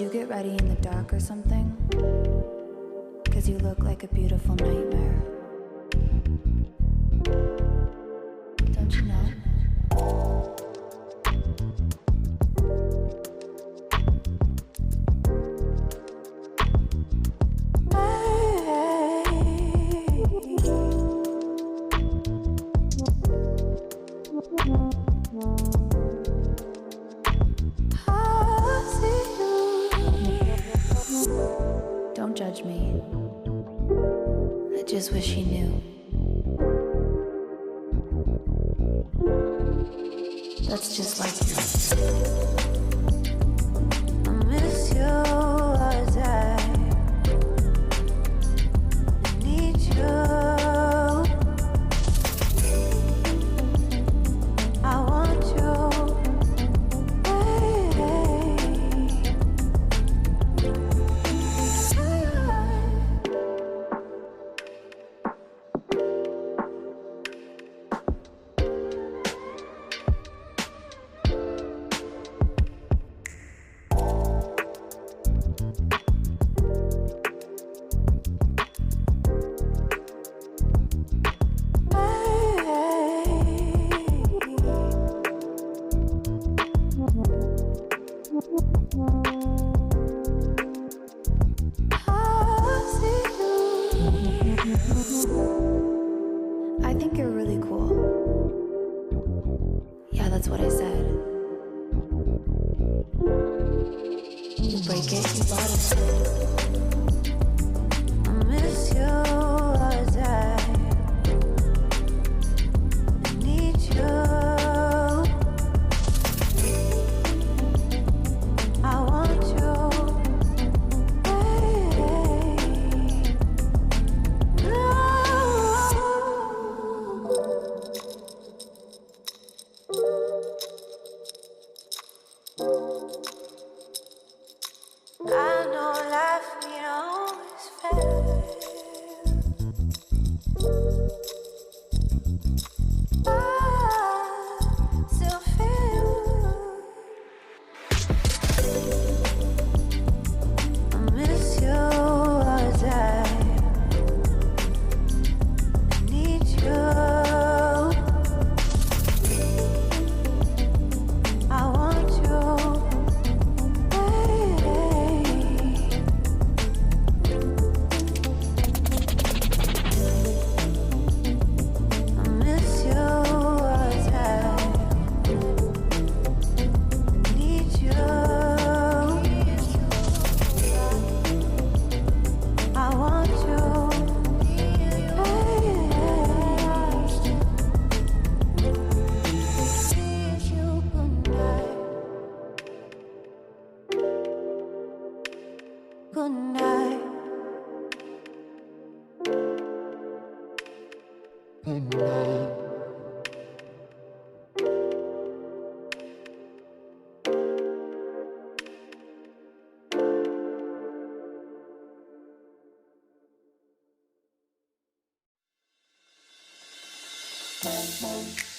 you get ready in the dark or something? 'Cause you look like a beautiful nightmare. Don't you know? Don't judge me. I just wish he knew. That's just like you. I miss you as I need you. I want you. I think you're really cool. Yeah, that's what I said. You break it, you bought it. I miss you as I need you. I want you. I know life ain't always fair. I still feel. I miss you as I need you. I want you. Good night. Good night. Boom, boom.